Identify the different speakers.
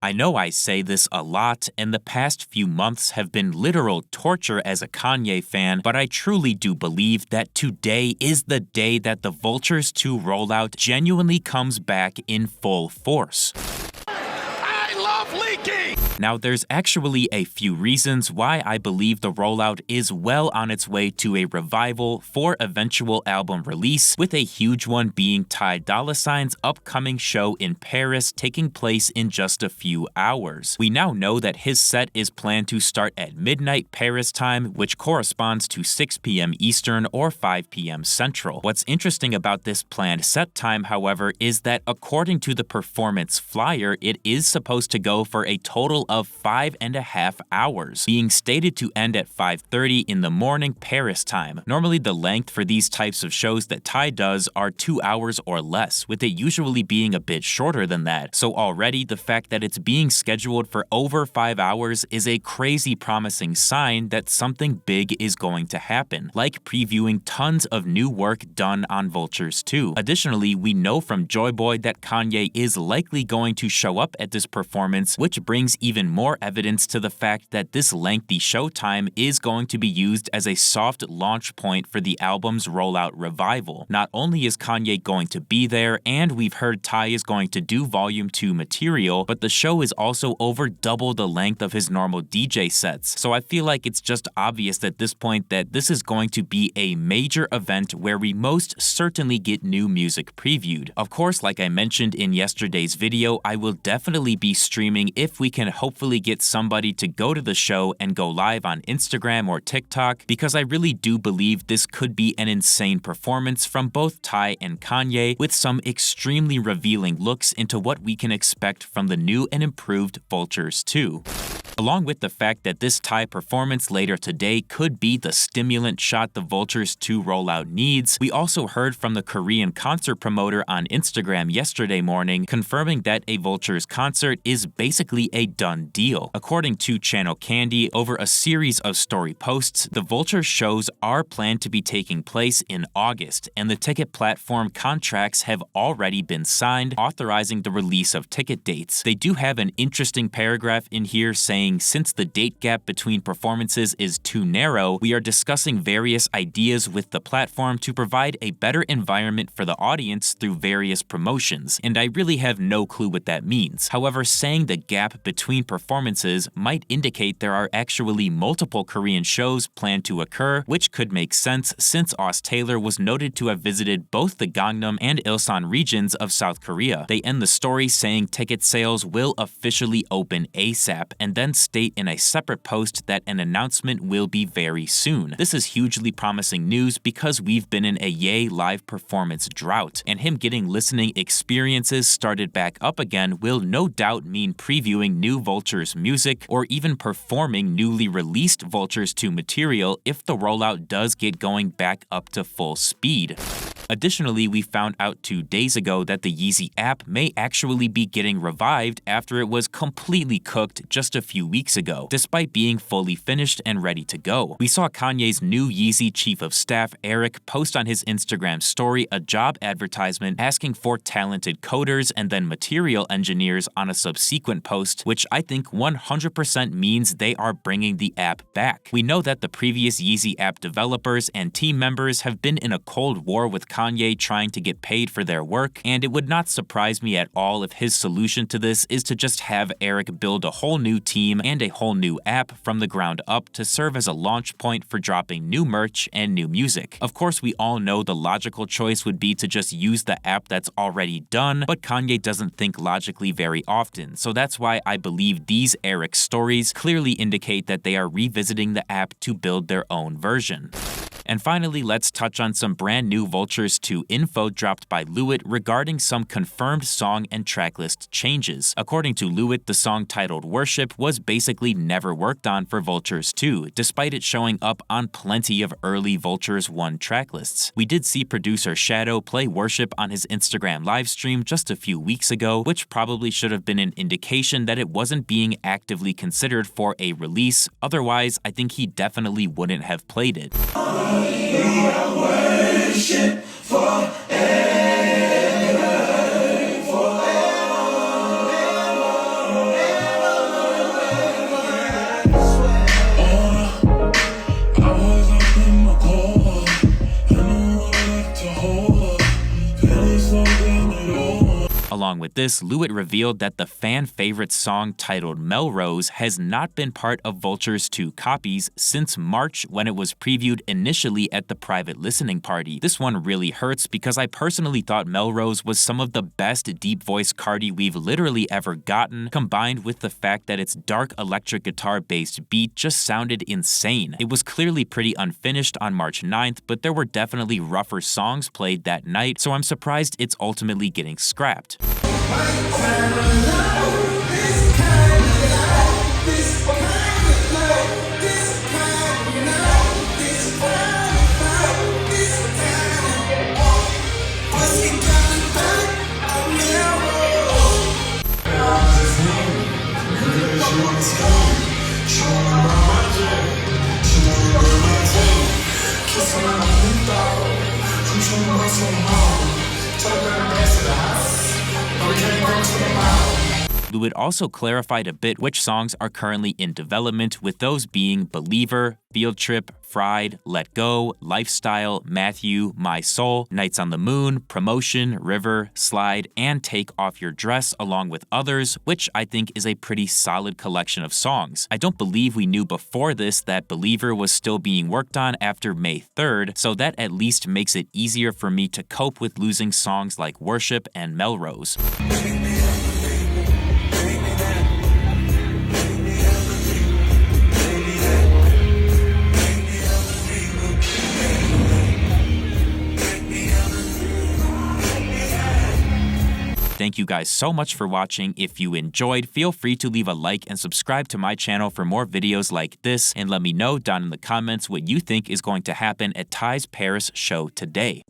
Speaker 1: I know I say this a lot, and the past few months have been literal torture as a Kanye fan, but I truly do believe that today is the day that the Vultures 2 rollout genuinely comes back in full force.
Speaker 2: I love leaky!
Speaker 1: Now, there's actually a few reasons why I believe the rollout is well on its way to a revival for eventual album release, with a huge one being Dolla Sign's upcoming show in Paris taking place in just a few hours. We now know that his set is planned to start at midnight Paris time, which corresponds to 6 p.m. Eastern or 5 p.m. Central. What's interesting about this planned set time, however, is that according to the performance flyer, it is supposed to go for a total of 5.5 hours, being stated to end at 5:30 in the morning Paris time. Normally, the length for these types of shows that Ty does are 2 hours or less, with it usually being a bit shorter than that. So already, the fact that it's being scheduled for over 5 hours is a crazy promising sign that something big is going to happen, like previewing tons of new work done on Vultures 2. Additionally, we know from Joy Boy that Kanye is likely going to show up at this performance, which brings even more evidence to the fact that this lengthy showtime is going to be used as a soft launch point for the album's Rollout revival. Not only is Kanye going to be there, and we've heard Ty is going to do Volume 2 material, but the show is also over double the length of his normal DJ sets. So I feel like it's just obvious at this point that this is going to be a major event where we most certainly get new music previewed. Of course, like I mentioned in yesterday's video, I will definitely be streaming if we can hopefully get somebody to go to the show and go live on Instagram or TikTok, because I really do believe this could be an insane performance from both Ty and Kanye, with some extremely revealing looks into what we can expect from the new and improved Vultures 2. Along with the fact that this Ty performance later today could be the stimulant shot the Vultures 2 rollout needs, we also heard from the Korean concert promoter on Instagram yesterday morning, confirming that a Vultures concert is basically a done deal. According to Channel Candy, over a series of story posts, the Vultures shows are planned to be taking place in August, and the ticket platform contracts have already been signed, authorizing the release of ticket dates. They do have an interesting paragraph in here saying, since the date gap between performances is too narrow, we are discussing various ideas with the platform to provide a better environment for the audience through various promotions, and I really have no clue what that means. However, saying the gap between performances might indicate there are actually multiple Korean shows planned to occur, which could make sense since Aus Taylor was noted to have visited both the Gangnam and Ilsan regions of South Korea. They end the story saying ticket sales will officially open ASAP, and then state in a separate post that an announcement will be very soon. This is hugely promising news because we've been in a Ye live performance drought, and him getting listening experiences started back up again will no doubt mean previewing new Vultures music or even performing newly released Vultures 2 material if the rollout does get going back up to full speed. Additionally, we found out 2 days ago that the Yeezy app may actually be getting revived after it was completely cooked just a few weeks ago, despite being fully finished and ready to go. We saw Kanye's new Yeezy chief of staff, Eric, post on his Instagram story a job advertisement asking for talented coders and then material engineers on a subsequent post, which I think 100% means they are bringing the app back. We know that the previous Yeezy app developers and team members have been in a cold war with Kanye trying to get paid for their work, and it would not surprise me at all if his solution to this is to just have Eric build a whole new team and a whole new app from the ground up to serve as a launch point for dropping new merch and new music. Of course, we all know the logical choice would be to just use the app that's already done, but Kanye doesn't think logically very often, so that's why I believe these Eric stories clearly indicate that they are revisiting the app to build their own version. And finally, let's touch on some brand new Vultures 2 info dropped by Lewitt regarding some confirmed song and tracklist changes. According to Lewitt, the song titled Worship was basically never worked on for Vultures 2, despite it showing up on plenty of early Vultures 1 tracklists. We did see producer Shadow play Worship on his Instagram livestream just a few weeks ago, which probably should have been an indication that it wasn't being actively considered for a release. Otherwise, I think he definitely wouldn't have played it.
Speaker 3: Worship forever, forever.
Speaker 1: Along with this, Lewitt revealed that the fan-favorite song titled Melrose has not been part of Vulture's 2 copies since March when it was previewed initially at the private listening party. This one really hurts because I personally thought Melrose was some of the best deep voice Cardi we've literally ever gotten, combined with the fact that its dark electric guitar-based beat just sounded insane. It was clearly pretty unfinished on March 9th, but there were definitely rougher songs played that night, so I'm surprised it's ultimately getting scrapped. Lewitt also clarified a bit which songs are currently in development, with those being Believer, Field Trip, Fried, Let Go, Lifestyle, Matthew, My Soul, Nights on the Moon, Promotion, River, Slide, and Take Off Your Dress, along with others, which I think is a pretty solid collection of songs. I don't believe we knew before this that Believer was still being worked on after May 3rd, so that at least makes it easier for me to cope with losing songs like Worship and Melrose. Thank you guys so much for watching. If you enjoyed, feel free to leave a like and subscribe to my channel for more videos like this, and let me know down in the comments what you think is going to happen at Ty's Paris show today.